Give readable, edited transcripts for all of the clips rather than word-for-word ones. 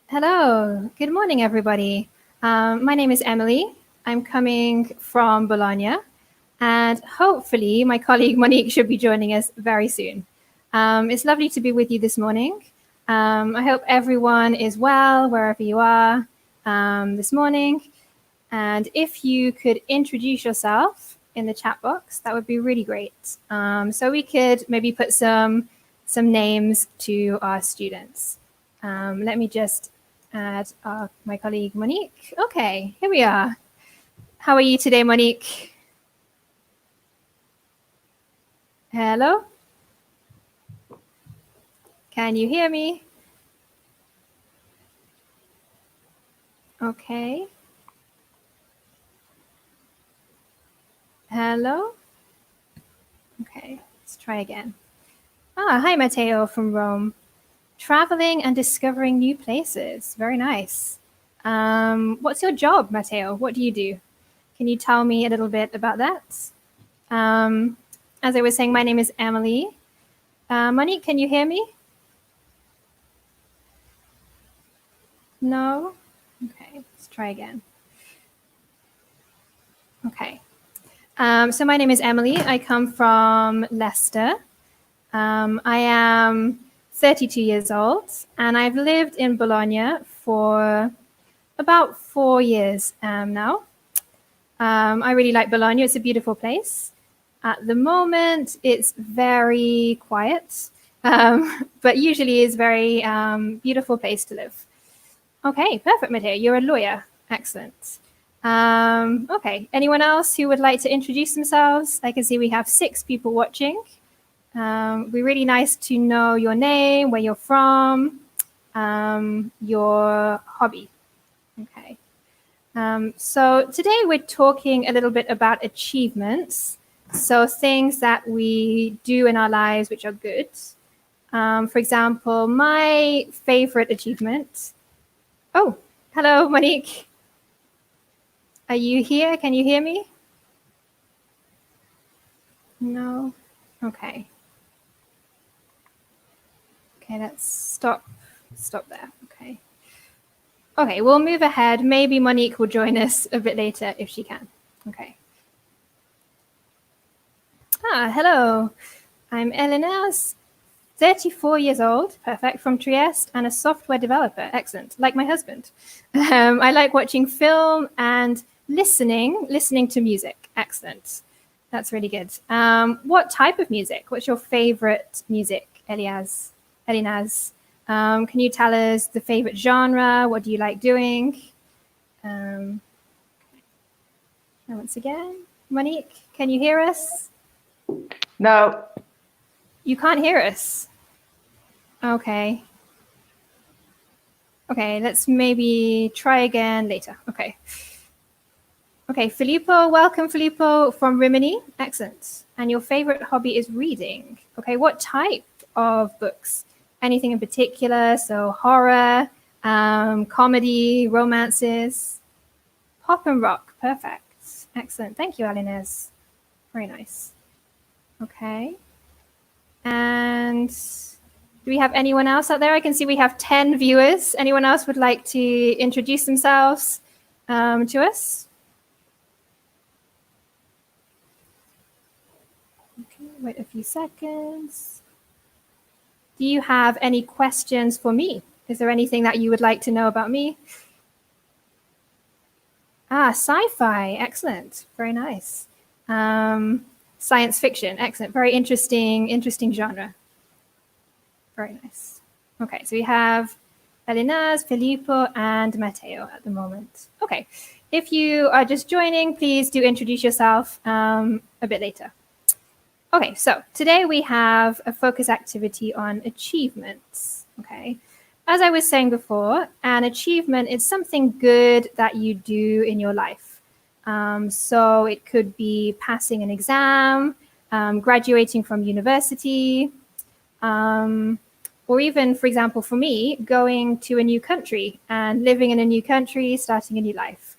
Hello, good morning, everybody. My name is Emily. I'm coming from Bologna, and hopefully, my colleague Monique should be joining us very soon. It's lovely to be with you this morning. I hope everyone is well wherever you are this morning. And if you could introduce yourself in the chat box, that would be really great. So we could maybe put some names to our students. Let me just add my colleague Monique. Okay, here we are. How are you today, Monique? Hello? Can you hear me? Okay. Hello? Okay, let's try again. Hi, Matteo from Rome. Traveling and discovering new places. Very nice. What's your job, Matteo? What do you do? Can you tell me a little bit about that? As I was saying, my name is Emily. Monique, can you hear me? No? Okay, let's try again. Okay. So my name is Emily. I come from Leicester. I am 32 years old, and I've lived in Bologna for about 4 years now. I really like Bologna. It's a beautiful place. At the moment, it's very quiet, but usually is very beautiful place to live. Okay, perfect, Matteo. You're a lawyer. Excellent. Okay, anyone else who would like to introduce themselves? I can see we have 6 people watching. It'd be really nice to know your name, where you're from, your hobby. Okay. So today we're talking a little bit about achievements. So things that we do in our lives which are good. For example, my favorite achievement. Oh, hello, Monique. Are you here? Can you hear me? No. Okay. Okay, let's stop there. Okay. Okay, we'll move ahead. Maybe Monique will join us a bit later if she can. Okay. Hello. I'm Elena's 34 years old, perfect, from Trieste, and a software developer. Excellent, like my husband. I like watching film and listening to music. Excellent. That's really good. What type of music? What's your favorite music, Elinaz? Can you tell us the favorite genre? What do you like doing? Once again, Monique, can you hear us? No. You can't hear us. Okay. Okay, let's maybe try again later. Okay. Okay, Filippo, welcome, Filippo, from Rimini. Excellent. And your favorite hobby is reading. Okay, what type of books? Anything in particular? So horror, comedy, romances, pop and rock. Perfect. Excellent. Thank you, Alinez. Very nice. Okay. And do we have anyone else out there? I can see we have 10 viewers. Anyone else would like to introduce themselves to us? Okay, wait a few seconds. Do you have any questions for me? Is there anything that you would like to know about me? Sci-fi. Excellent. Very nice. Science fiction. Excellent. Very interesting genre. Very nice. Okay, so we have Elinaz, Filippo, and Matteo at the moment. Okay, if you are just joining, please do introduce yourself a bit later. Okay, so today we have a focus activity on achievements. Okay, as I was saying before, an achievement is something good that you do in your life. So it could be passing an exam, graduating from university, or even, for example, for me, going to a new country and living in a new country, starting a new life.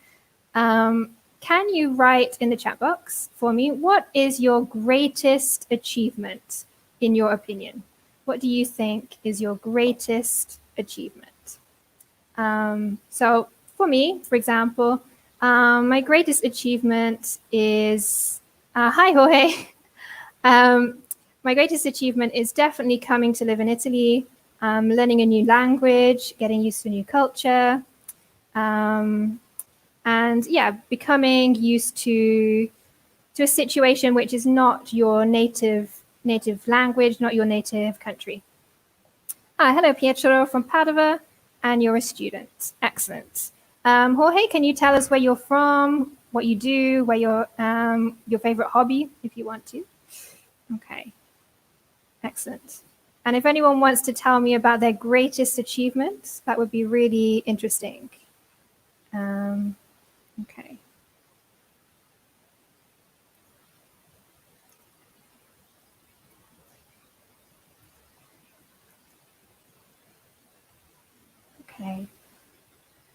Can you write in the chat box for me, what is your greatest achievement in your opinion? What do you think is your greatest achievement? So for me, for example, my greatest achievement is, hi Jorge. My greatest achievement is definitely coming to live in Italy, learning a new language, getting used to a new culture, and yeah, becoming used to a situation which is not your native language, not your native country. Hello, Pietro from Padua, and you're a student. Excellent. Jorge, can you tell us where you're from, what you do, where your favorite hobby, if you want to? Okay. Excellent. And if anyone wants to tell me about their greatest achievements, that would be really interesting. Okay. Okay.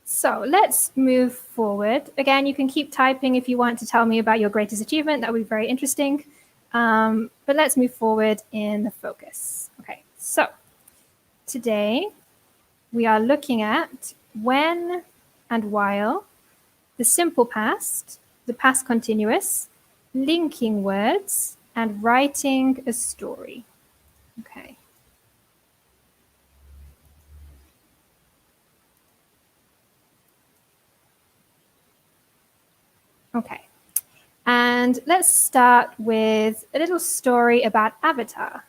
So let's move forward. Again, you can keep typing if you want to tell me about your greatest achievement. That would be very interesting. But let's move forward in the focus. Okay, so today we are looking at when and while, the simple past, the past continuous, linking words, and writing a story. Okay. Okay. And let's start with a little story about Avatar.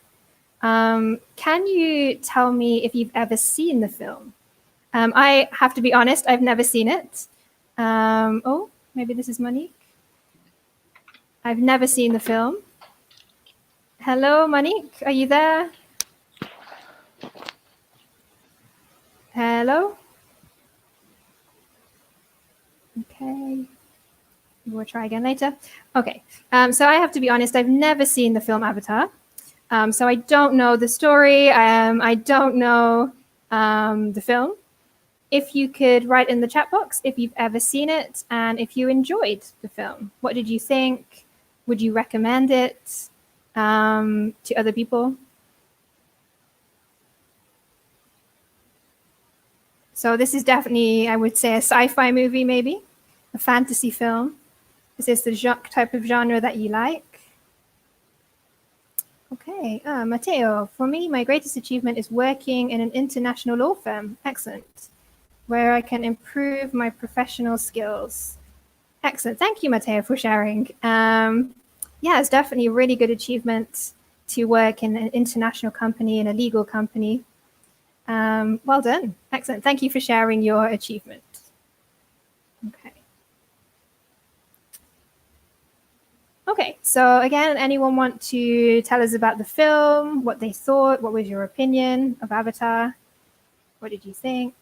Can you tell me if you've ever seen the film? I have to be honest, I've never seen it. Oh, maybe this is Monique. I've never seen the film. Hello, Monique, are you there? Hello? Okay. We'll try again later. Okay. So I have to be honest, I've never seen the film Avatar. So I don't know the story. I don't know the film. If you could write in the chat box if you've ever seen it and if you enjoyed the film. What did you think? Would you recommend it to other people? So this is definitely, I would say, a sci-fi movie, maybe a fantasy film. Is this the type of genre that you like? Okay, Matteo, for me, my greatest achievement is working in an international law firm. Excellent. Where I can improve my professional skills. Excellent. Thank you, Matteo, for sharing. Yeah, it's definitely a really good achievement to work in an international company, in a legal company. Well done. Excellent. Thank you for sharing your achievement. Okay. Okay, so again, anyone want to tell us about the film, what they thought, what was your opinion of Avatar? What did you think?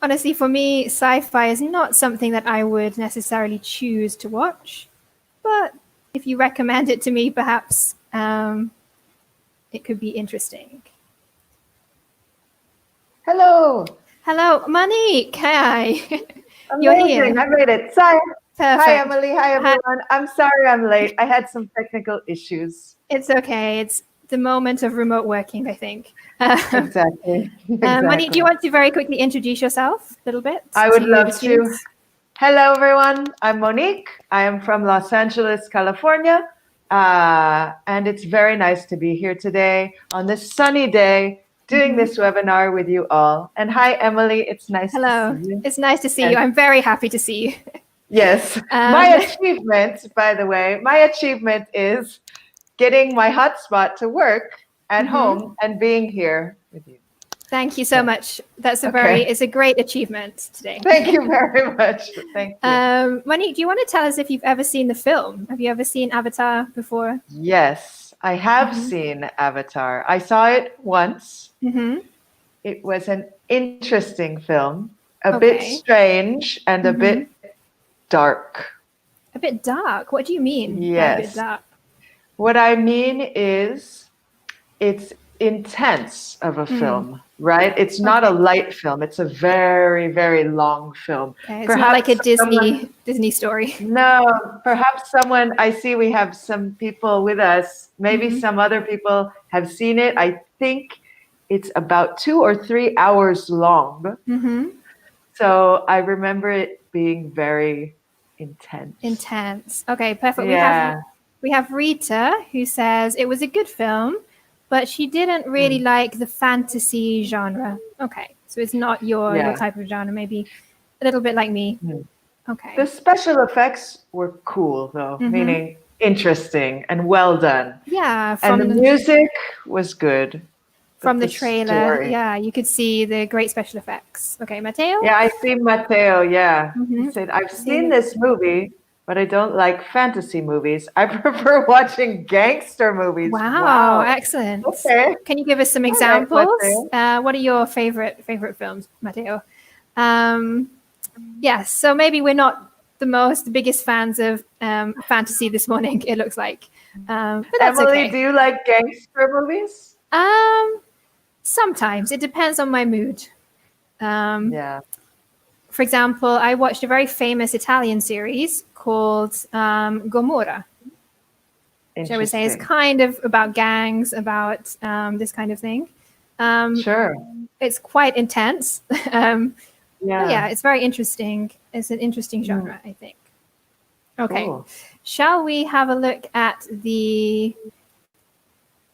Honestly, for me, sci-fi is not something that I would necessarily choose to watch, but if you recommend it to me, perhaps it could be interesting. Hello. Hello, Monique. Hi. You're Amazing. here. I made it. Sorry. Perfect. Hi, Emily. Hi, everyone. I'm sorry I'm late. I had some technical issues. It's okay. It's the moment of remote working, I think. Exactly. Monique, do you want to very quickly introduce yourself a little bit? I would love to. Hello, everyone. I'm Monique. I am from Los Angeles, California. And it's very nice to be here today on this sunny day doing this webinar with you all. And hi, Emily. It's nice to see you. It's nice to see you. I'm very happy to see you. Yes. My achievement, by the way, my achievement is getting my hotspot to work at home and being here with you. Thank you so much. That's it's a great achievement today. Thank you very much. Thank you. Monique, do you want to tell us if you've ever seen the film? Have you ever seen Avatar before? Yes, I have seen Avatar. I saw it once. It was an interesting film, a bit strange and a bit dark. A bit dark? What do you mean? Yes. A bit dark? What I mean is it's intense of a film, right? It's not a light film. It's a very, very long film. Okay. It's not like a Disney story. No, perhaps someone, I see we have some people with us. Maybe some other people have seen it. I think it's about 2 or 3 hours long. Mm-hmm. So I remember it being very intense. Intense. Okay, perfect. Yeah. We have Rita who says it was a good film, but she didn't really like the fantasy genre. Okay, so it's not your Yeah. type of genre. Maybe a little bit like me. Mm. Okay. The special effects were cool, though, Mhm. meaning interesting and well done. Yeah, And the music was good. from But the trailer, story. yeah, you could see the great special effects. Okay, Matteo? Yeah, I see Matteo. Yeah. He Mhm. said, I've Seen seen it. this movie, but I don't like fantasy movies. I prefer watching gangster movies. Wow, excellent. Okay. Can you give us some All right, examples? Matteo. What are your favorite films, Matteo? Yes, so maybe we're not the biggest fans of fantasy this morning, it looks like. But that's Emily, okay. do you like gangster movies? Sometimes it depends on my mood. Yeah. For example, I watched a very famous Italian series called Gomorrah, which I would say is Interesting. kind of about gangs, about this kind of thing. Sure. It's quite intense. But Yeah. yeah, it's very interesting. It's an interesting genre, I think. Okay. Cool. Shall we have a look at the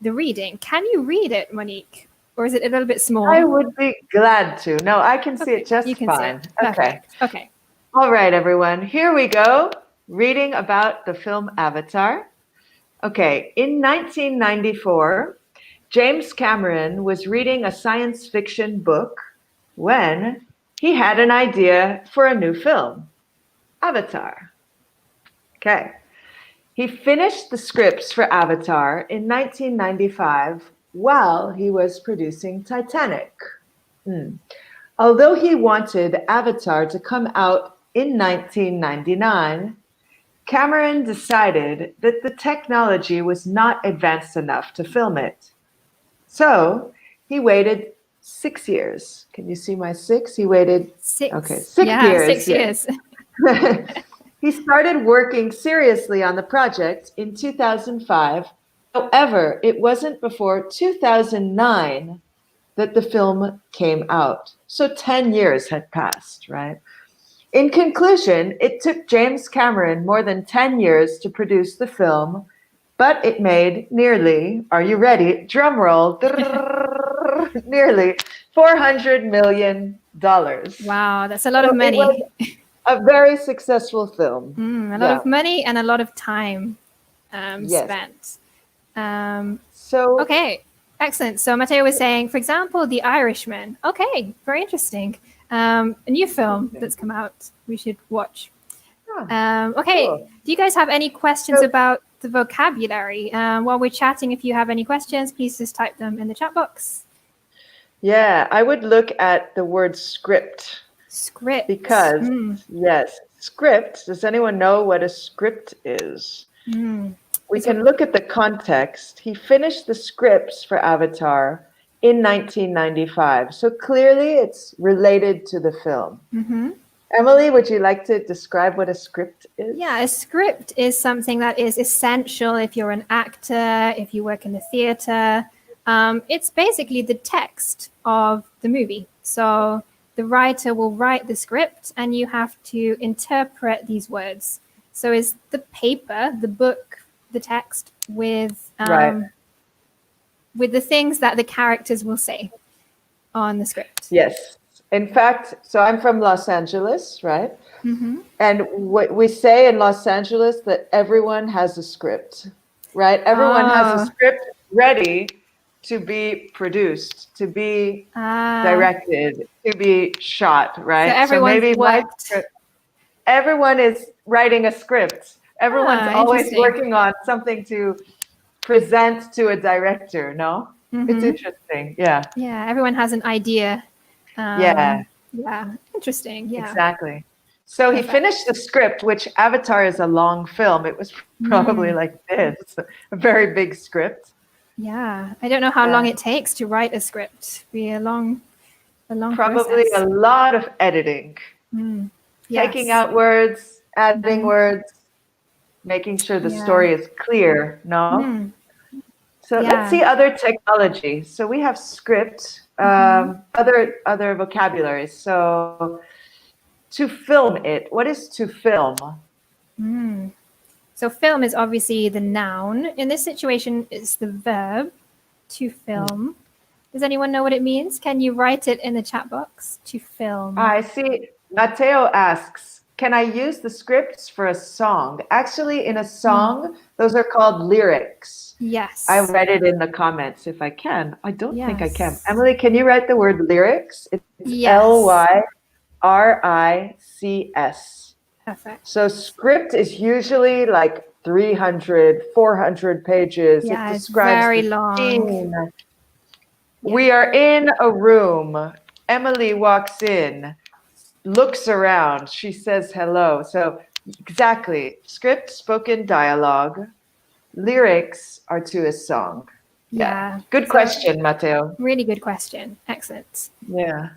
reading? Can you read it, Monique? Or is it a little bit small? I would be glad to. No, I can see Okay, it just you can fine. see it. Okay. Perfect. Okay. All right, everyone. Here we go. Reading about the film Avatar. Okay. In 1994, James Cameron was reading a science fiction book when he had an idea for a new film, Avatar. Okay. He finished the scripts for Avatar in 1995 while he was producing Titanic. Although he wanted Avatar to come out in 1999, Cameron decided that the technology was not advanced enough to film it. So he waited 6 years. Can you see my 6? He waited, 6. okay, 6 Yeah, years. 6 yes. years. He started working seriously on the project in 2005. However, it wasn't before 2009 that the film came out. So 10 years had passed, right? In conclusion, it took James Cameron more than 10 years to produce the film, but it made nearly, are you ready? Drum roll, nearly $400 million. Wow, that's a lot So of it was money. a very successful film. A lot Yeah. of money and a lot of time Yes. spent. So Okay, excellent. So Matteo was saying, for example, The Irishman. Okay, very interesting. A new film that's come out. We should watch. Okay, cool. do you guys have any questions So- about the vocabulary? While we're chatting, if you have any questions, please just type them in the chat box. yeah, I would look at the word script Script. because, yes, script. Does anyone know what a script is? We can look at the context. He finished the scripts for Avatar in 1995. So clearly it's related to the film. Emily, would you like to describe what a script is? Yeah, a script is something that is essential if you're an actor, if you work in the theater. It's basically the text of the movie. So the writer will write the script and you have to interpret these words. So is the paper, the book, the text with the things that the characters will say on the script. Yes. In fact, so I'm from Los Angeles, right? And what we say in Los Angeles that everyone has a script, right? Everyone has a script ready to be produced, to be directed, to be shot, right? So everyone's worked. Everyone is writing a script. Everyone's always interesting. working on something to present to a director, no? It's interesting, yeah. Yeah, everyone has an idea. Yeah. Yeah, interesting. Yeah. Exactly. So he finished the script, which Avatar is a long film. It was probably like this, a very big script. Yeah, I don't know how long it takes to write a script. Be a long Probably process. a lot of editing, taking out words, adding words, making sure the story is clear. No. So let's see other technology. So we have script, other vocabularies. So to film it, what is to film? So film is obviously the noun. In this situation, it's the verb to film. Does anyone know what it means? Can you write it in the chat box? To film. I see. Mateo asks, can I use the scripts for a song? Actually, in a song, those are called lyrics. Yes. I read it in the comments if I can. I don't think I can. Yes. Emily, can you write the word lyrics? It's Yes. Lyrics. Perfect. So script is usually like 300, 400 pages. Yeah, it it's describes very the long. scene. We are in a room. Emily walks in, looks around. She says hello. So exactly, script, spoken dialogue. Lyrics are to a song. Yeah. Good question, Matteo. Really good question. Excellent. Yeah.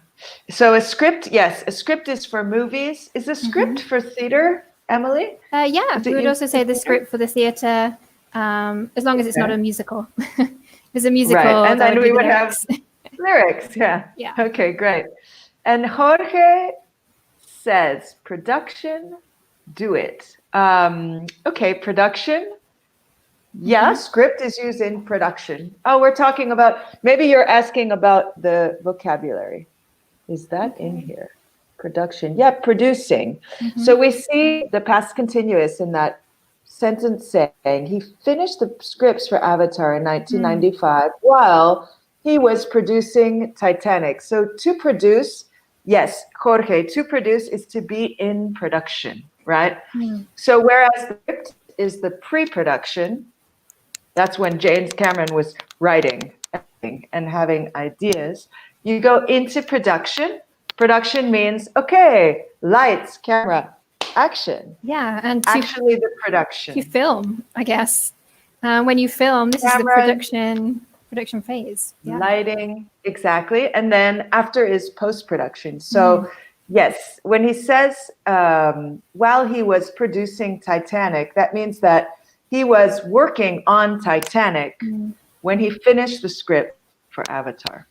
So a script, yes, a script is for movies. Is a script for theater, Emily? Yeah, Is it we would used also for say the theater? script for the theater, as long as it's not Okay. a musical. If it's a musical, Right, and that then would be we the would have lyrics. lyrics, yeah. Yeah. Okay, great. And Jorge says, production, do it. Okay, production. Yeah, script is used in production. Oh, we're talking about, maybe you're asking about the vocabulary. Is that in here? Production. Yeah, producing. So we see the past continuous in that sentence saying he finished the scripts for Avatar in 1995 while he was producing Titanic. So to produce, yes, Jorge, to produce is to be in production, right? So whereas the script is the pre-production, that's when James Cameron was writing and having ideas. You go into production. Production means, okay, lights, camera, action. Yeah, and Actually, the production. to film, I guess. When you film, this is the Camera, production phase. Yeah. lighting, exactly. And then after is post-production. So yes, when he says while he was producing Titanic, that means that he was working on Titanic when he finished the script for Avatar.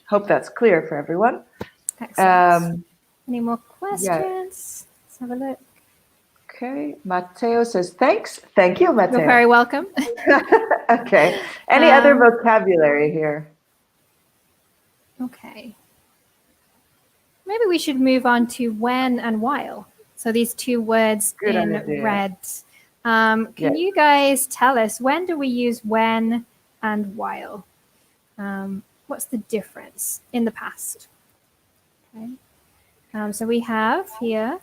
Hope that's clear for everyone. Excellent. Any more questions? Let's have a look. Okay, Mateo says, thanks. Thank you, Mateo. You're very welcome. Okay. Any other vocabulary here? Okay. Maybe we should move on to when and while. So these two words Good in idea. red. Can you guys tell us, when do we use when and while? What's the difference in the past? Okay. So we have here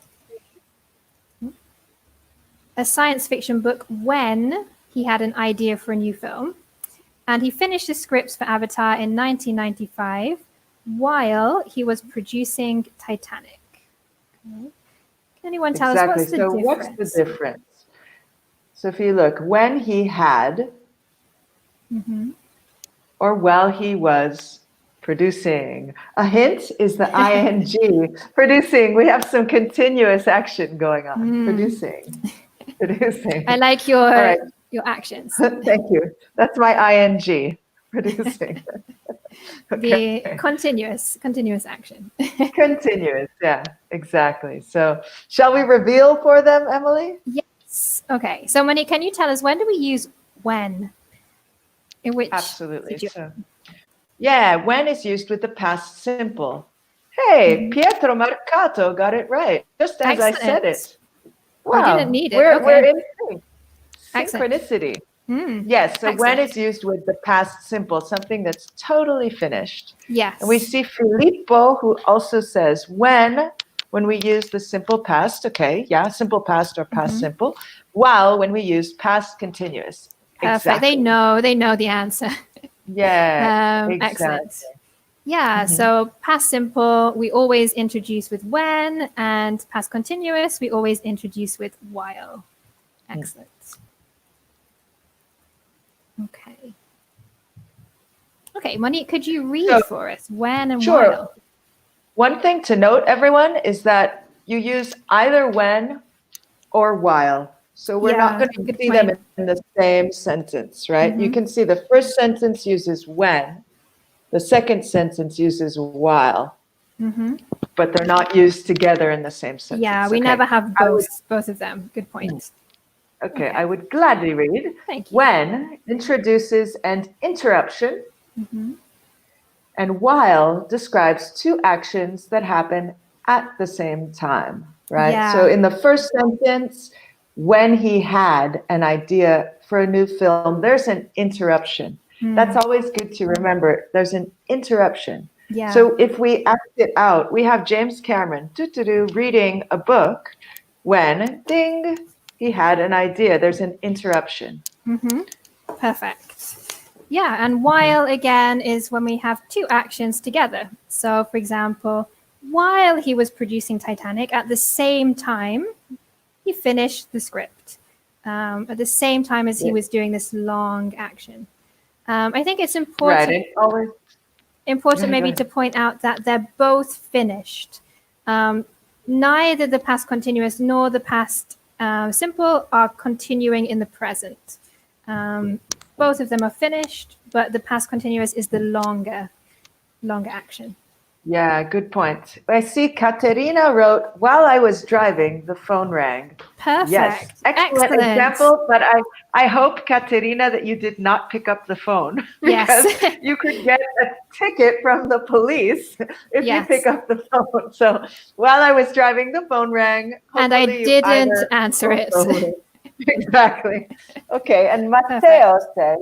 a science fiction book when he had an idea for a new film. And he finished the scripts for Avatar in 1995 while he was producing Titanic. Okay. Can anyone tell us what's the difference? What's the difference? So if you look, when he had, or while he was producing. A hint is the ing. Producing, we have some continuous action going on. Producing. I like your right. your actions. Thank you. That's my ing. Producing. Okay. The continuous action. Continuous, yeah, exactly. So shall we reveal for them, Emily? Yes. Okay. So Monique, can you tell us, when do we use when? In which Absolutely. situation? Yeah, when is used with the past simple. Hey, Pietro Marcato got it right, just as Excellent. I said it. Wow, I didn't need it. We're in sync. Excellent. Synchronicity. Yes, so when it's used with the past simple, something that's totally finished. Yes. And we see Filippo, who also says when we use the simple past, okay, yeah, simple past or past simple, while when we use past continuous. Perfect. Exactly. They know the answer. Yeah, exactly. Excellent. Yeah, so past simple, we always introduce with when, and past continuous, we always introduce with while. Excellent. Okay. Okay, Monique, could you read for us when and while? One thing to note, everyone, is that you use either when or while. So we're not going to good see them point. in the same sentence, right? You Mhm. can see the first sentence uses when, the second sentence uses while, Mhm. but they're not used together in the same Yeah, sentence. we Okay. never have I would, both of them. Good point. okay, Okay. I would gladly read. Thank you. When introduces an interruption, Mhm. and while describes two actions that happen at the same time, right? So Yeah. in the first sentence, when he had an idea for a new film, there's an interruption. That's Mm. always good to remember. There's an interruption. Yeah. So if we act it out, we have James Cameron reading a book when, ding, he had an idea. There's an interruption. Mhm. Perfect. Yeah, and while again is when we have two actions together. So, for example, while he was producing Titanic, at the same time, he finished the script. At the same time as he Yeah. was doing this long action. I think it's Right. important It always, important go maybe ahead. to point out that they're both finished. Um, Neither the past continuous nor the past simple are continuing in the present. Both of them are finished, but the past continuous is the longer action. Yeah, good point. I see Katerina wrote, while I was driving, the phone rang. Yes, Perfect. excellent Excellent. example. But I hope, Katerina, that you did not pick up the phone Yes. because you could get a ticket from the police if you pick Yes. up the phone. So while I was driving, the phone rang. And I Hopefully, you didn't either answer it. also exactly. Okay, and Perfect. Matteo says,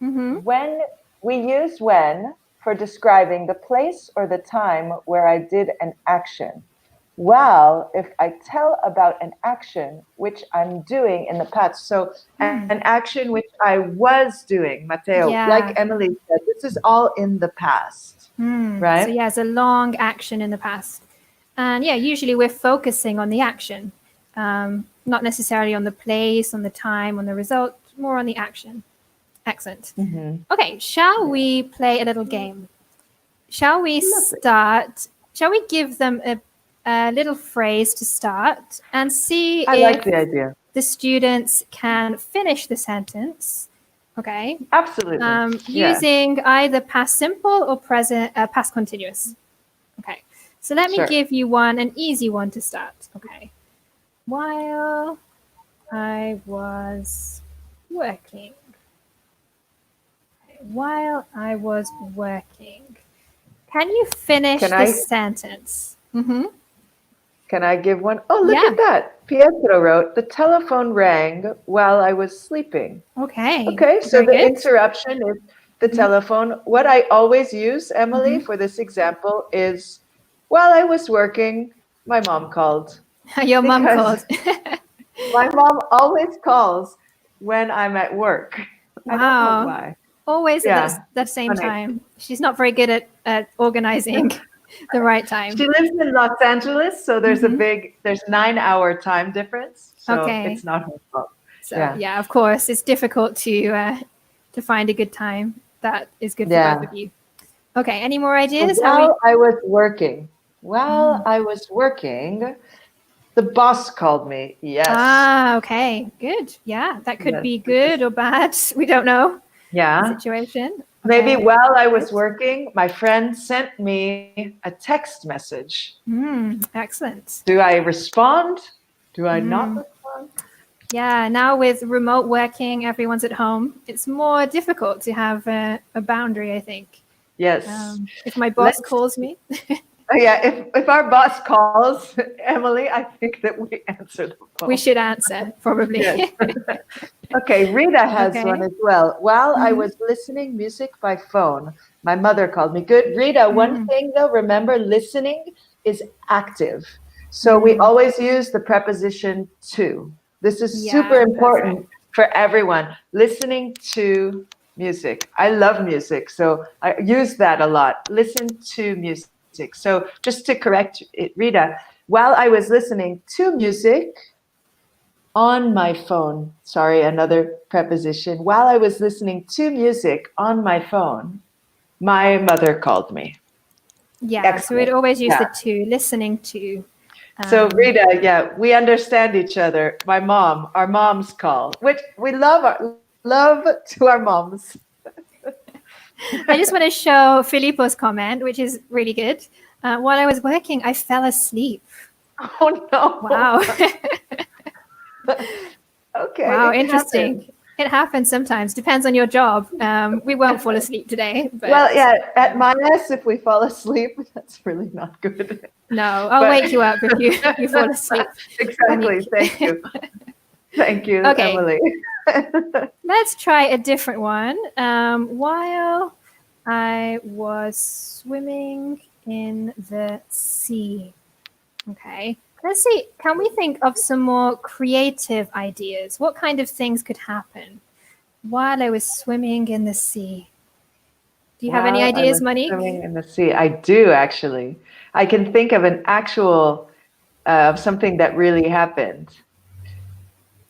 Hmm. when we use when for describing the place or the time where I did an action. Well, if I tell about an action which I'm doing in the past, so an action which I was doing, Matteo, like Yeah. Emily said, this is all in the past, So right? yeah, it's a long action in the past. And yeah, usually we're focusing on the action, not necessarily on the place, on the time, on the result, more on the action. Excellent. Mm-hmm. Okay, shall we play a little game? Shall we start? Shall we give them a little phrase to start and see I like if the idea. the students can finish the sentence? Okay. Absolutely. Yeah. Using either past simple or present past continuous. Okay. So let me Sure. give you one, an easy one to start. Okay. While I was working. While I was working. Can you finish Can the I sentence? Mm-hmm. Can I give one? Oh, look Yeah. at that. Pietro wrote, the telephone rang while I was sleeping. Okay. Okay, so Very the good. interruption is the telephone. What I always use, Emily, for this example is while I was working, my mom called. Your mom Because called. my mom always calls when I'm at work. I don't know Wow. why. Always at Yeah, that it's same funny. time. She's not very good at organizing the right time. She lives in Los Angeles, so there's there's 9 hour time difference. So Okay. it's not her fault. So yeah, of course, it's difficult to find a good time that is good for both Yeah. of you. Okay. Any more So ideas? while I was working, the boss called me. Yes. Ah, okay. Good. Yeah, that could Yes. be good or bad. We don't know the Yeah. situation. Maybe Okay. while I was working, my friend sent me a text message. Excellent. Do I respond? Do I not respond? Yeah, now with remote working, everyone's at home. It's more difficult to have a boundary, I think. Yes. If my boss calls me, Yeah, if our boss calls, Emily, I think that we answer the phone. we should answer, probably. Yes. Okay, Rita has Okay. one as well. While I was listening music by phone, my mother called me. Good, Rita. One thing though, remember, listening is active. So we always use the preposition to. This is Yeah, super important perfect. for everyone. Listening to music. I love music, so I use that a lot. Listen to music. So just to correct it, Rita, while I was listening to music on my phone, sorry, another preposition, while I was listening to music on my phone, my mother called me. Yeah, so Excellent. we'd always use Yeah. the to, listening to. So Rita, yeah, we understand each other. Our moms call, which we love to our moms. I just want to show Filippo's comment, which is really good. While I was working, I fell asleep. Oh no! Wow. Okay. Wow, it interesting. happens. It happens sometimes. Depends on your job. We won't fall asleep today. But Well, yeah, at my S, if we fall asleep, that's really not good. no, I'll But- wake you up if you fall asleep. Exactly. Monique. Thank you. Thank you, Okay. Emily. Let's try a different one. While I was swimming in the sea. Okay. Let's see. Can we think of some more creative ideas? What kind of things could happen while I was swimming in the sea? Do you have any While I ideas, was Monique? swimming in the sea, I do actually. I can think of an actual of something that really happened.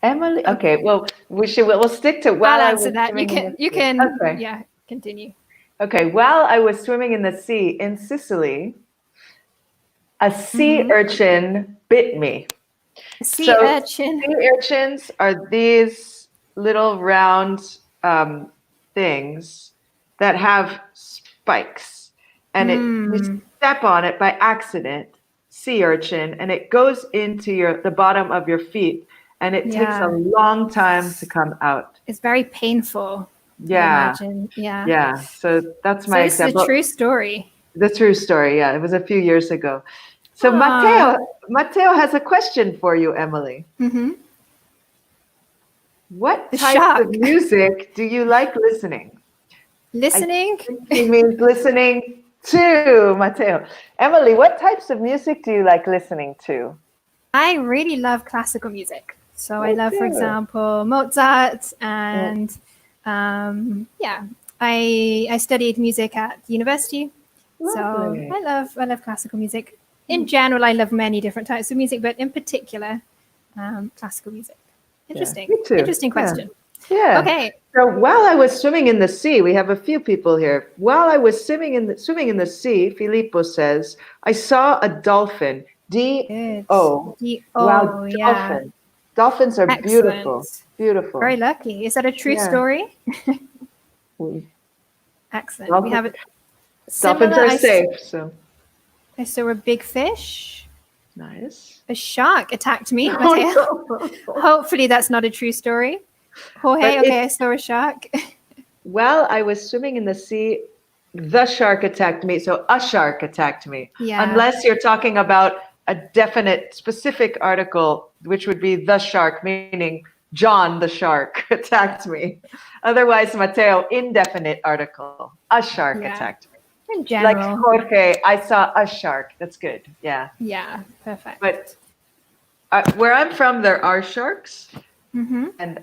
Emily, okay. Well, we'll stick to while I'll I answer was that. swimming in the You sea. can, Okay. yeah, continue. Okay. While I was swimming in the sea in Sicily, a sea urchin bit me. Sea urchin. Sea urchins are these little round things that have spikes, and you step on it by accident, sea urchin, and it goes into the bottom of your feet, and it takes a Yeah. long time to come out. It's very painful. I Yeah, imagine. Yeah. yeah. So that's So my this is a example. true story. The true story. Yeah, it was a few years ago. So Aw. Matteo has a question for you, Emily. Mm-hmm. What The types of shark. music do you like listening? Listening? I think he means listening to Matteo. Emily, what types of music do you like listening to? I really love classical music. So I Me love, for too. example, Mozart and yeah, I studied music at university. So Lovely. I love classical music. In general, I love many different types of music, but in particular, classical music. Interesting. me too. Interesting Yeah. question. Yeah. Okay. So while I was swimming in the sea, we have a few people here. While I was swimming in the sea, Filippo says, I saw a dolphin. Good. D-O. Wow, Oh, yeah. dolphin. Dolphins are beautiful. Excellent. Beautiful. Very lucky. Is that a true Yeah. story? Mm. Excellent. We have it. Dolphins are safe, so I saw a big fish. nice. A shark attacked me, Oh, Matteo. no. Hopefully that's not a true story. Jorge, But okay, I saw a shark. While I was swimming in the sea, the shark attacked me. So a shark attacked me. Yeah. Unless you're talking about a definite specific article, which would be the shark, meaning John the shark attacked me. Otherwise, Matteo, indefinite article. A shark Yeah. attacked me. In Like general. Jorge, I saw a shark. That's good. Yeah. Yeah, perfect. But where I'm from, there are sharks. Mm-hmm. And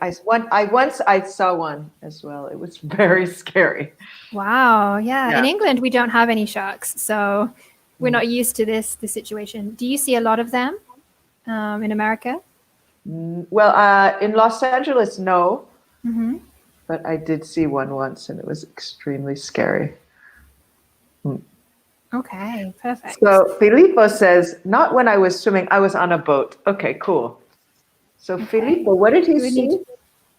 once I saw one as well. It was very scary. Wow. Yeah. In Yeah. England, we don't have any sharks, so we're not used to this situation. Do you see a lot of them in America? Well, in Los Angeles, no, Mm-hmm. but I did see one once, and it was extremely scary. Okay, perfect. So Filippo says, not when I was swimming, I was on a boat. Okay, cool. So Filippo, what did he We need- see?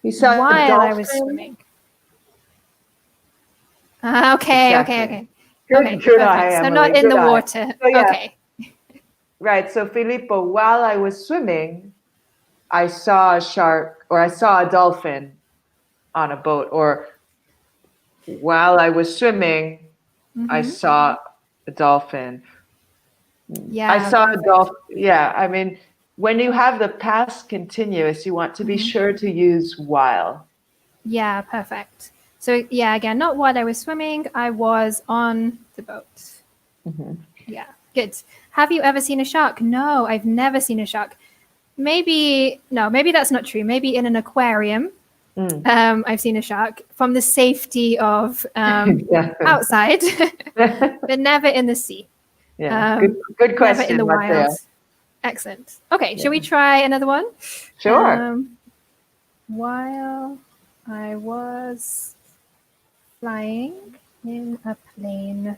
He saw a While I was dolphin. swimming. Okay, Exactly. okay. Good, Okay, good eye, perfect. So Emily, not in good the eye. water. So, yeah. Okay. Right. So Filippo, while I was swimming, I saw a shark or I saw a dolphin on a boat. Or while I was swimming, I saw a dolphin. Yeah. I saw perfect. a dolphin. Yeah. I mean, when you have the past continuous, you want to be sure to use while. Yeah, perfect. So yeah, again, not while I was swimming, I was on the boat. Yeah, good. Have you ever seen a shark? No, I've never seen a shark. Maybe that's not true. Maybe in an aquarium, I've seen a shark from the safety of Yeah. outside, but never in the sea. Yeah. Never Good question, in the Matteo. wild. Excellent. Okay, shall we try another one? Sure. While I was flying in a plane.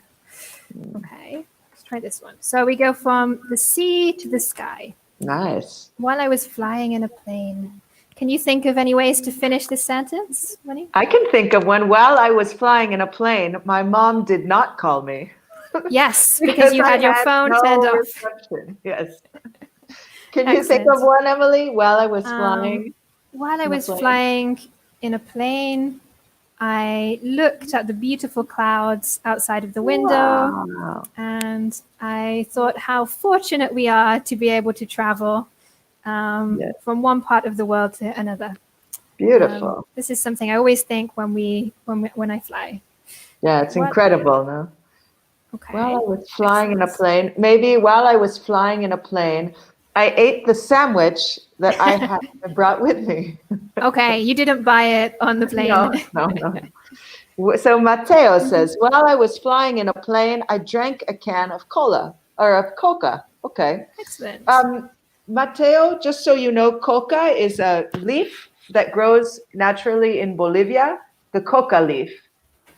Okay, let's try this one. So we go from the sea to the sky. Nice. While I was flying in a plane. Can you think of any ways to finish this sentence, Monique? I can think of one. While I was flying in a plane, my mom did not call me. Yes, because you I had your phone turned off. reception. Yes. Can you think of Excellent. one, Emily? While I was flying? While I in a was plane? flying in a plane, I looked at the beautiful clouds outside of the window, Wow. and I thought how fortunate we are to be able to travel Yes. from one part of the world to another. Beautiful. This is something I always think when I fly. Yeah, it's What- incredible, no? Okay. While I was flying in a Excellent. plane, maybe while I was flying in a plane, I ate the sandwich that I had brought with me. Okay, you didn't buy it on the plane. No. So Matteo says, while I was flying in a plane, I drank a can of cola or of coca. Okay. Excellent. Matteo, just so you know, coca is a leaf that grows naturally in Bolivia, the coca leaf.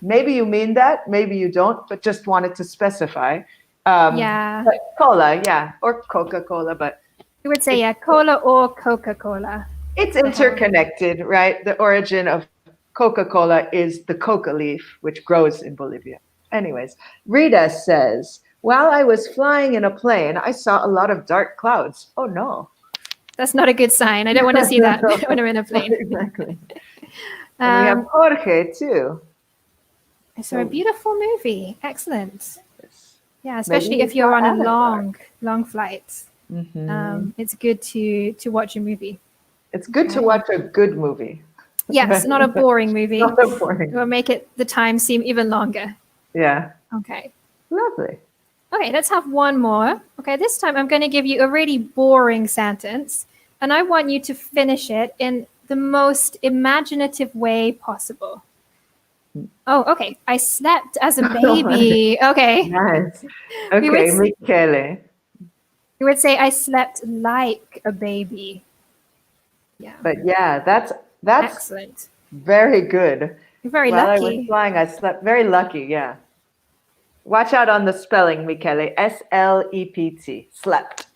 Maybe you mean that, maybe you don't, but just wanted to specify. Yeah. But cola, yeah, or Coca-Cola, but You would say, yeah, cola or Coca-Cola. it's interconnected, right? The origin of Coca-Cola is the coca leaf, which grows in Bolivia. Anyways, Rita says, while I was flying in a plane, I saw a lot of dark clouds. Oh, no. That's not a good sign. I don't want to see that when I'm in a plane. Exactly. And we have Jorge, too. I saw a beautiful movie. Excellent. Yes. Yeah, especially Maybe if you you're saw on a Avatar. long flight. Mhm. It's good to watch a movie. It's good to watch a good movie. Yes, not a boring movie. Not a boring. It will make the time seem even longer. Yeah. Okay. Lovely. Okay, let's have one more. Okay, this time I'm going to give you a really boring sentence, and I want you to finish it in the most imaginative way possible. Oh, okay. I slept as a baby. Okay. Nice. We would Okay, s- Michele. You would say I slept like a baby. Yeah. But yeah, that's Excellent. very good. You're very While I was lucky. flying, I slept. Very lucky, yeah. Watch out on the spelling, Michele. S-L-E-P-T. Slept.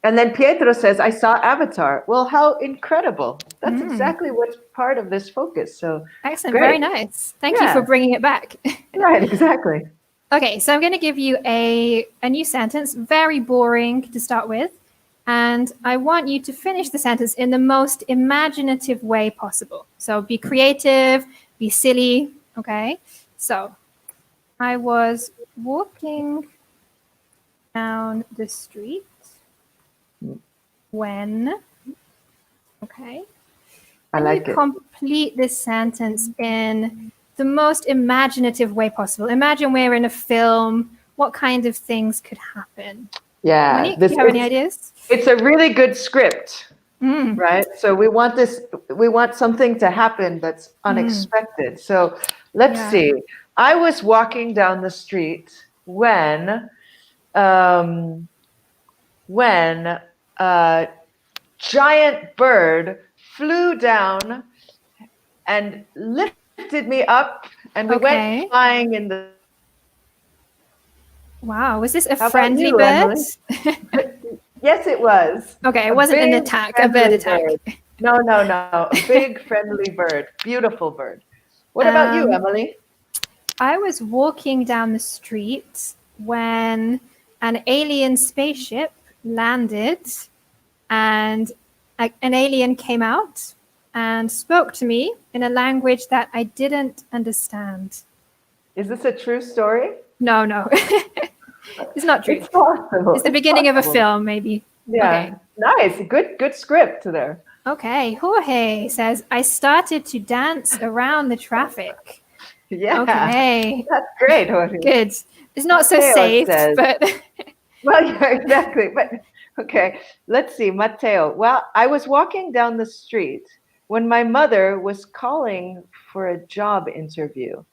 And then Pietro says, I saw Avatar. Well, how incredible. That's exactly what's part of this focus. So Excellent. great. Very nice. Thank you for bringing it back. Right, exactly. Okay, so I'm going to give you a new sentence, very boring to start with. And I want you to finish the sentence in the most imaginative way possible. So be creative, be silly, okay? So I was walking down the street when, okay? I Can like you it. complete this sentence in the most imaginative way possible? Imagine we're in a film. What kind of things could happen? Yeah. Monique, do you have any ideas? It's a really good script, right? So we want something to happen that's unexpected. So let's see. I was walking down the street when a giant bird flew down and lifted me up, and we Okay. went flying in the. Wow, was this a How about friendly you, bird? Emily? Yes, it was. Okay, it A wasn't an big, attack, a bird friendly attack. bird. No. A big, friendly bird. Beautiful bird. What about you, Emily? I was walking down the street when an alien spaceship landed, and an alien came out and spoke to me in a language that I didn't understand. Is this a true story? No. It's not true. It's possible. It's the beginning of a possible. film, maybe. Yeah. Nice. Good script there. Okay. Jorge says, I started to dance around the traffic. Yeah. Okay. That's great, Jorge. Good. It's not so Matteo safe, says- but Well, yeah, exactly. But okay, let's see. Matteo. Well, I was walking down the street when my mother was calling for a job interview.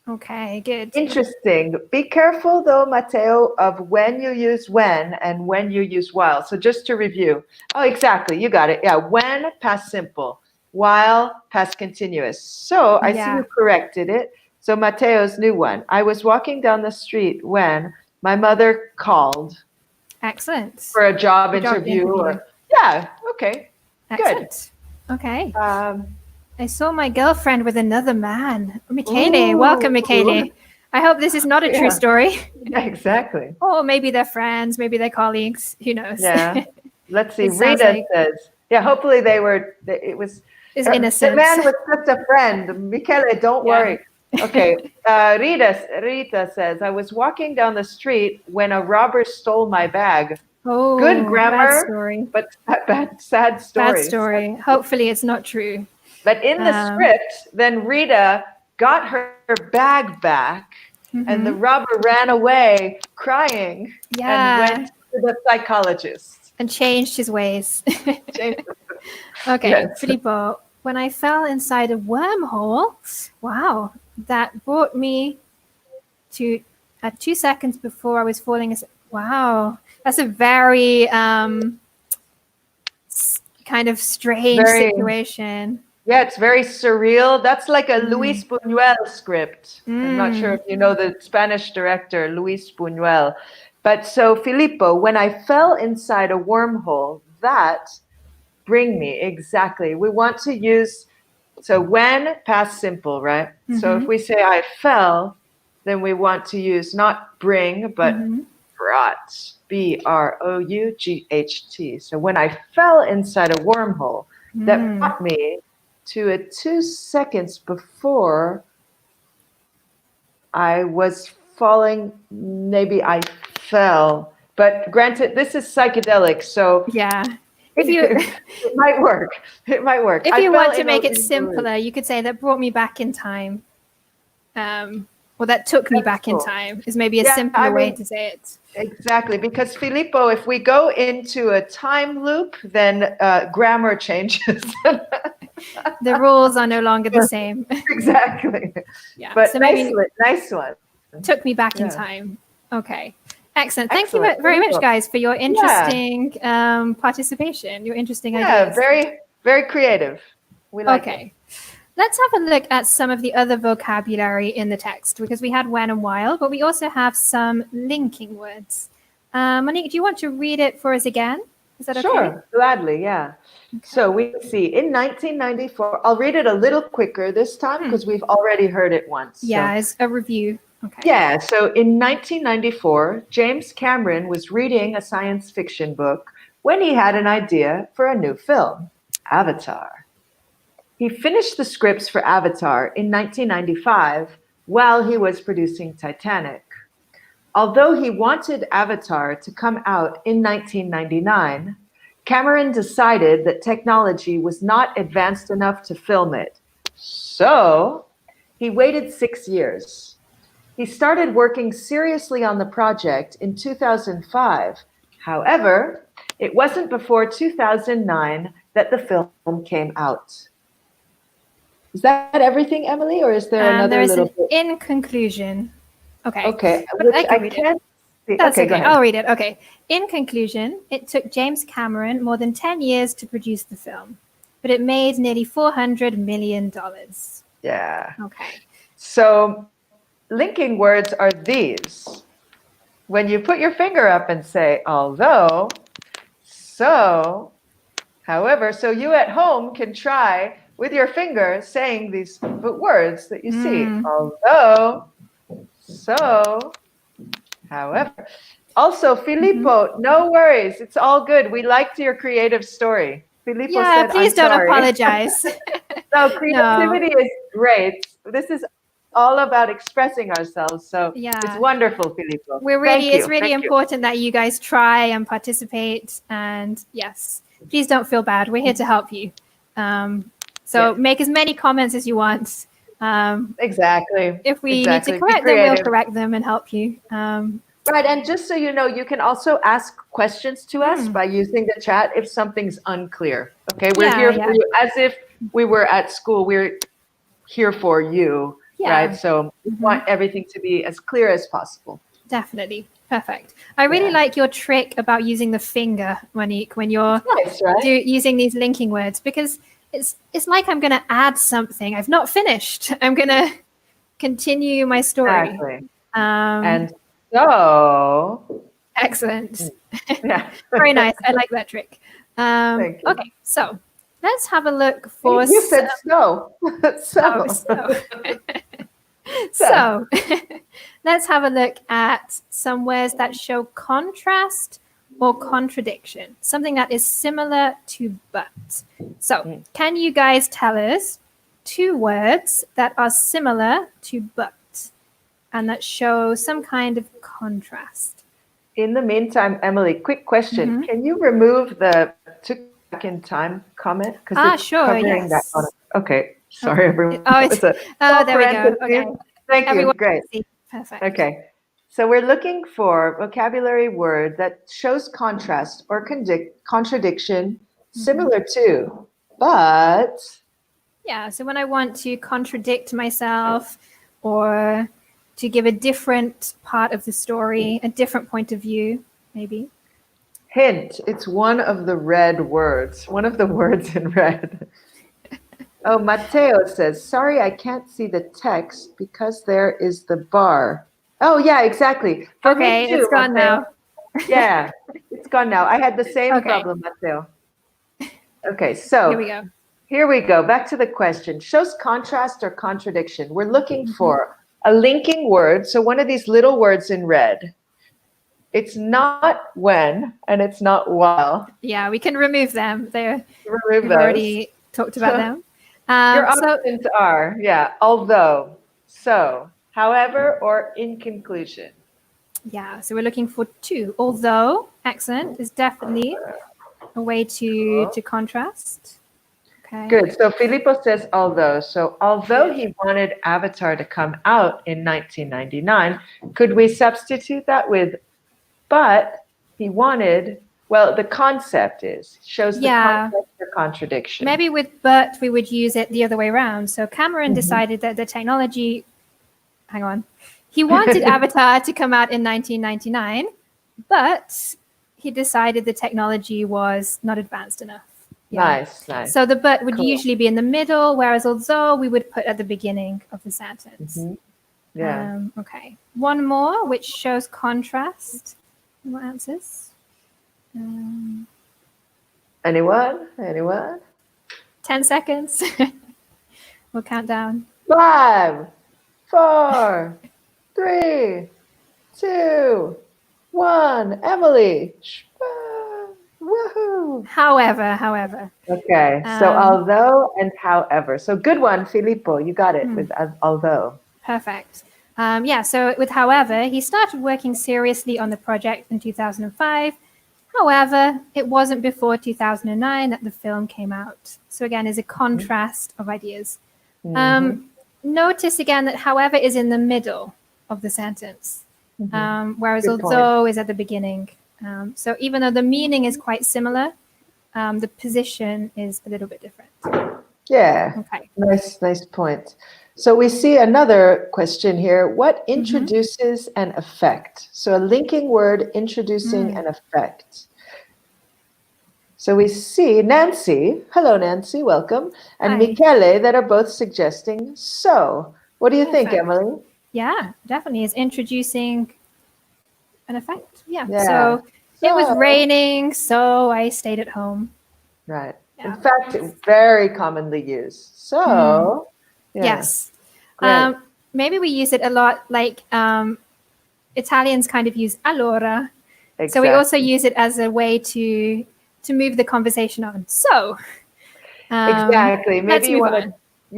okay, good. Interesting. Be careful though, Matteo, of when you use when and when you use while. So just to review. Oh, exactly. You got it. Yeah. When, past simple. While, past continuous. So I see Yeah. you corrected it. So Matteo's new one. I was walking down the street when my mother called Excellent. for a job A job interview. interview. Yeah, okay, Excellent. Okay. good. I saw my girlfriend with another man. Michele, welcome, Ooh. Michele. I hope this is not a true Yeah. story. Yeah, exactly. Or maybe they're friends, maybe they're colleagues. Who knows? Yeah. Let's see. It sounds Rita like- says, yeah, hopefully it was, It's the innocent. man was just a friend. Michele, don't Yeah. worry. Okay. Rita says, I was walking down the street when a robber stole my bag. Oh, Good grammar, bad story. but sad story. Bad story. Hopefully it's not true. But in the script, then Rita got her bag back and the robber ran away crying and went to the psychologist. And changed his ways. Changed- Okay, Yes. Filippo, when I fell inside a wormhole, wow, that brought me to 2 seconds before I was falling asleep. Wow, that's a very kind of strange situation. Yeah, it's very surreal. That's like a Luis Buñuel script. I'm not sure if you know the Spanish director, Luis Buñuel. But so, Filippo, when I fell inside a wormhole, that bring me, exactly. We want to use, so when, past simple, right? So if we say I fell, then we want to use not bring, but brought, B-R-O-U-G-H-T. So when I fell inside a wormhole, that brought me to 2 seconds before I was falling, maybe I fell. But granted, this is psychedelic, so Yeah. it might work. It might work. If I you fell want to in make a- it simpler, you could say that brought me back in time. Or that took me That's back in cool. time is maybe a Yeah, simpler I way mean- to say it. Exactly, because Filippo, if we go into a time loop, then grammar changes. The rules are no longer the same. Exactly. Yeah. But So maybe nice one. took me back in Yeah. time. Okay. Excellent. Thank you Excellent. very much, Wonderful. guys, for your interesting participation, your interesting Yeah, ideas. very, very creative. We like it. Okay. Let's have a look at some of the other vocabulary in the text because we had when and while, but we also have some linking words. Monique, do you want to read it for us again? Is that okay? Sure, gladly, yeah. So we see in 1994, I'll read it a little quicker this time because we've already heard it once. Yeah, So. as a review. Okay. Yeah, so in 1994, James Cameron was reading a science fiction book when he had an idea for a new film, Avatar. He finished the scripts for Avatar in 1995 while he was producing Titanic. Although he wanted Avatar to come out in 1999, Cameron decided that technology was not advanced enough to film it. So he waited 6 years. He started working seriously on the project in 2005. However, it wasn't before 2009 that the film came out. Is that everything, Emily, or is there another There is little an bit? in conclusion. Okay. Okay, But which I can I read it. can't see. That's Okay, go okay. ahead. I'll read it. Okay. In conclusion, it took James Cameron more than 10 years to produce the film, but it made nearly $400 million. Yeah. Okay. So linking words are these. When you put your finger up and say, although, so, however, so you at home can try with your finger saying these words that you see. Although, so, however. Also, Filippo, no worries. It's all good. We liked your creative story. Filippo Yeah, said, please I'm don't sorry. apologize. No, creativity is great. This is all about expressing ourselves. So Yeah. it's wonderful, Filippo. It's really Thank you. important that you guys try and participate. And yes, please don't feel bad. We're here to help you. So Yes. make as many comments as you want. Exactly. If we Exactly. need Be to correct them, we'll creative. correct them and help you. Right, and just so you know, you can also ask questions to us by using the chat if something's unclear. Okay, we're Yeah, here yeah. for you as if we were at school. We're here for you, Yeah. right? So we want everything to be as clear as possible. Definitely. Perfect. I really Yeah. like your trick about using the finger, Monique, when you're Nice, right? using these linking words, because it's like I'm going to add something. I've not finished. I'm going to continue my story. Exactly. Um, And So, Excellent. yeah. Very nice. I like that trick. Thank you. Okay, so let's have a look for You said so. so. So let's have a look at some words that show contrast or contradiction, something that is similar to but. So can you guys tell us two words that are similar to but and that show some kind of contrast? In the meantime, Emily, quick question. Can you remove the took back in time comment? Because it's Sure, covering that yes. on it. Okay. Sorry, everyone. Oh, It's a there we go. parenthesis. Okay. Thank you. Everyone Great. can see. Perfect. Okay. So we're looking for vocabulary word that shows contrast or contradiction similar to, but Yeah, so when I want to contradict myself or to give a different part of the story, a different point of view, maybe. hint, it's one of the red words, one of the words in red. Oh, Mateo says, sorry, I can't see the text because there is the bar. Oh, yeah, exactly. For Okay, me too, it's gone Mateo. now. Yeah, it's gone now. I had the same Okay. problem, Mateo. Okay, so Here we go. here we go. Back to the question. Shows contrast or contradiction. We're looking for a linking word. So one of these little words in red. It's not when and it's not while. Yeah, we can remove them. Remove We've those. already talked about them. Your So options are, yeah, although, so, however, or in conclusion. yeah, so we're looking for two. Although accent is definitely a way to contrast. Okay. Good. So Filippo says although. So although he wanted Avatar to come out in 1999, could we substitute that with but he wanted, well, the concept shows the concept for contradiction. Maybe with but we would use it the other way around. So Cameron decided that the technology, hang on, he wanted Avatar to come out in 1999, but he decided the technology was not advanced enough. Yeah. Nice. So the but would usually be in the middle, whereas although we would put at the beginning of the sentence. Yeah. Okay. One more, which shows contrast. What answers? Anyone? 10 seconds. We'll count down. 5, 4, 3, 2, 1. Emily. Woohoo. However. Okay. So although and however. So good one, Filippo. You got it with although. Perfect. So with however, he started working seriously on the project in 2005. However, it wasn't before 2009 that the film came out. So again, is a contrast of ideas. Notice again that however is in the middle of the sentence, whereas Good although is at the beginning. So even though the meaning is quite similar, the position is a little bit different. Yeah. Okay. Nice point. So we see another question here. What introduces an effect? So a linking word introducing an effect. So we see Nancy, hello Nancy, welcome, and Hi. Michele that are both suggesting so. What do you think, Perfect. Emily? Yeah, definitely is introducing an effect. Yeah. Yeah. So it was raining, so I stayed at home. Right. Yeah. In fact, very commonly used. So, yeah. Yes. Great. Maybe we use it a lot, like Italians kind of use allora. Exactly. So we also use it as a way to move the conversation on. So exactly. Maybe you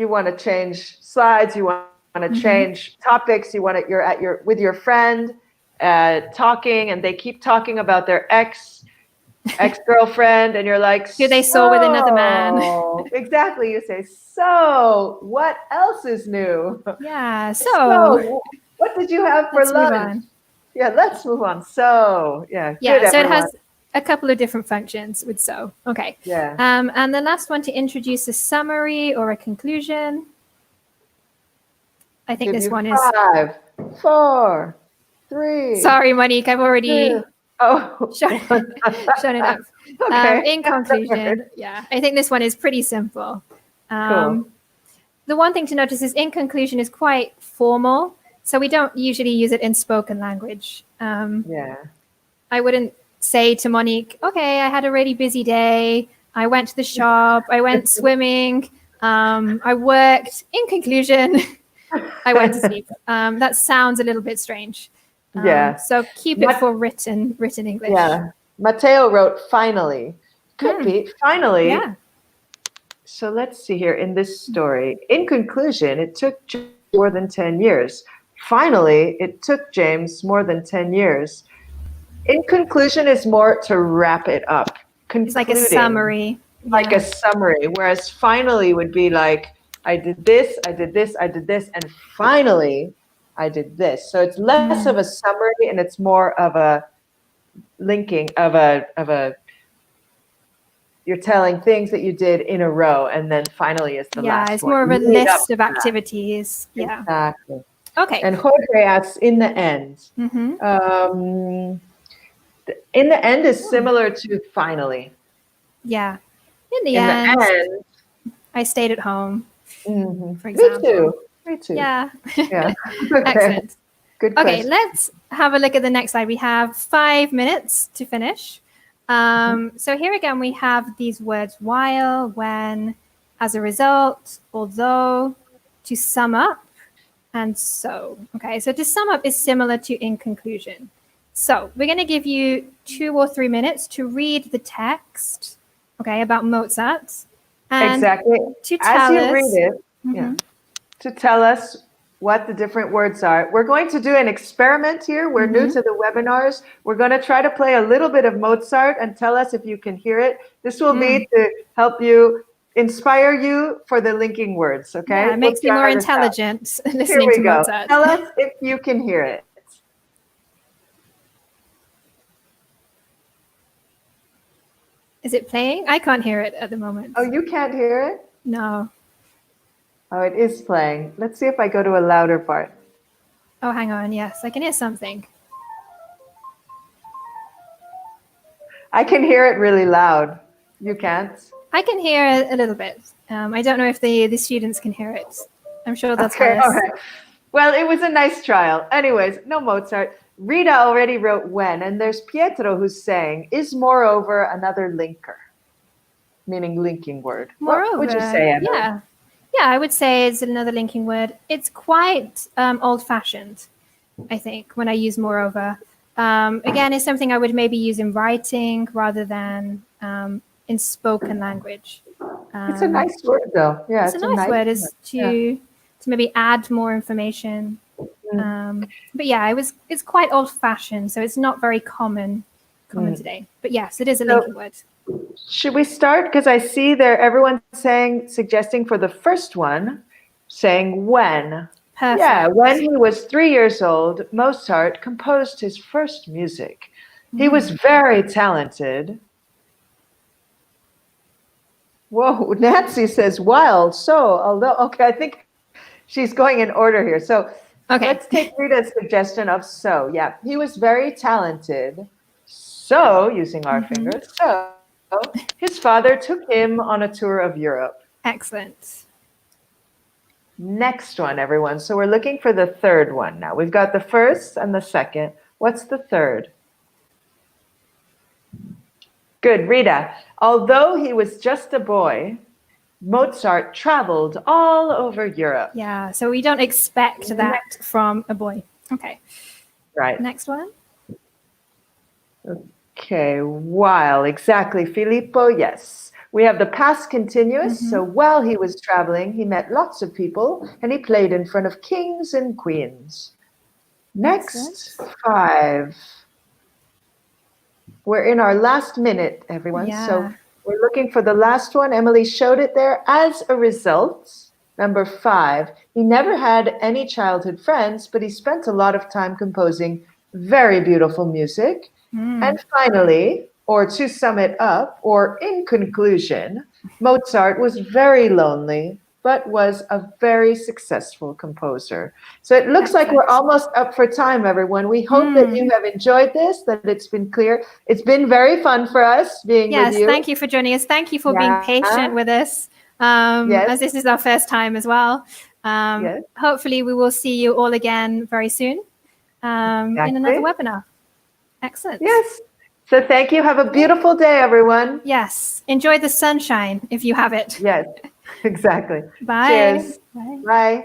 want to change slides. You want to change topics. You want to, you're with your friend talking, and they keep talking about their ex-girlfriend, and you're like, who they saw with another man. Exactly. You say, so what else is new? Yeah. So what did you have for lunch? Yeah, let's move on. So yeah. Yeah. Good, so everyone. it has a couple of different functions with so. Okay. Yeah. And the last one to introduce a summary or a conclusion. I think this one is 5, 4, 3. Sorry, Monique, I've already shown it up. Okay. In conclusion, yeah, I think this one is pretty simple. Cool. The one thing to notice is in conclusion is quite formal. So we don't usually use it in spoken language. Yeah. I wouldn't say to Monique, okay, I had a really busy day. I went to the shop. I went swimming. I worked. In conclusion, I went to sleep. That sounds a little bit strange. Yeah. So keep it for written English. Yeah. Matteo wrote finally. Could be finally. Yeah. So let's see here in this story. In conclusion, it took James more than 10 years. Finally, it took James more than 10 years. In conclusion is more to wrap it up. It's like a summary. Like a summary. Whereas finally would be like, I did this, I did this, I did this, and finally I did this. So it's less of a summary and it's more of a linking of a you're telling things that you did in a row, and then finally is the last one. Yeah, it's more of a list of activities. Yeah. Exactly. Okay. And Jorge asks, in the end. In the end is similar to finally. Yeah. In the end, I stayed at home, for example. Me too. Yeah. Yeah. Excellent. Good Okay, question. let's have a look at the next slide. We have 5 minutes to finish. So here again, we have these words while, when, as a result, although, to sum up, and so. Okay, so to sum up is similar to in conclusion. So we're going to give you 2 or 3 minutes to read the text, okay, about Mozart. And exactly. To tell As you read it, to tell us what the different words are. We're going to do an experiment here. We're new to the webinars. We're going to try to play a little bit of Mozart and tell us if you can hear it. This will be to help you, inspire you for the linking words, okay? Yeah, it makes me more intelligent listening to Mozart. Tell us if you can hear it. Is it playing? I can't hear it at the moment. Oh, you can't hear it? No. Oh, it is playing. Let's see if I go to a louder part. Oh, hang on. Yes, I can hear something. I can hear it really loud. You can't? I can hear a little bit. I don't know if the students can hear it. I'm sure they'll tell us. All right. Well, it was a nice trial. Anyways, no Mozart. Rita already wrote when, and there's Pietro who's saying, is moreover another linker, meaning linking word. Moreover, what would you say, Emma? Yeah, I would say it's another linking word. It's quite old-fashioned, I think, when I use moreover. Again, it's something I would maybe use in writing rather than in spoken language. It's a nice word, though. Yeah, it's a nice word. Is to maybe add more information. But yeah, it's quite old-fashioned, so it's not very common today. But yes, it is a linking word. Should we start? Because I see there everyone's suggesting for the first one, saying when. Perfect. Yeah, when he was 3 years old, Mozart composed his first music. He was very talented. Whoa, Nancy says wild. So, although, okay, I think she's going in order here. So let's take Rita's suggestion of so. Yeah, he was very talented. So, using our fingers, so his father took him on a tour of Europe. Excellent. Next one, everyone. So we're looking for the third one now. We've got the first and the second. What's the third? Good, Rita. Although he was just a boy, Mozart traveled all over Europe. Yeah, so we don't expect that from a boy. Okay. Right. Next one. Okay, while, exactly, Filippo, yes. We have the past continuous, so while he was traveling, he met lots of people, and he played in front of kings and queens. Next, 5. We're in our last minute, everyone, so we're looking for the last one. Emily showed it there. As a result, number 5, he never had any childhood friends, but he spent a lot of time composing very beautiful music. And finally, or to sum it up, or in conclusion, Mozart was very lonely, but was a very successful composer. So it looks like we're almost up for time, everyone. We hope that you have enjoyed this, that it's been clear. It's been very fun for us being with you. Yes, thank you for joining us. Thank you for being patient with us, as this is our first time as well. Yes. Hopefully, we will see you all again very soon in another Exactly. webinar. Excellent. Yes. So thank you. Have a beautiful day, everyone. Yes. Enjoy the sunshine if you have it. Yes, exactly. Bye. Cheers. Bye. Bye.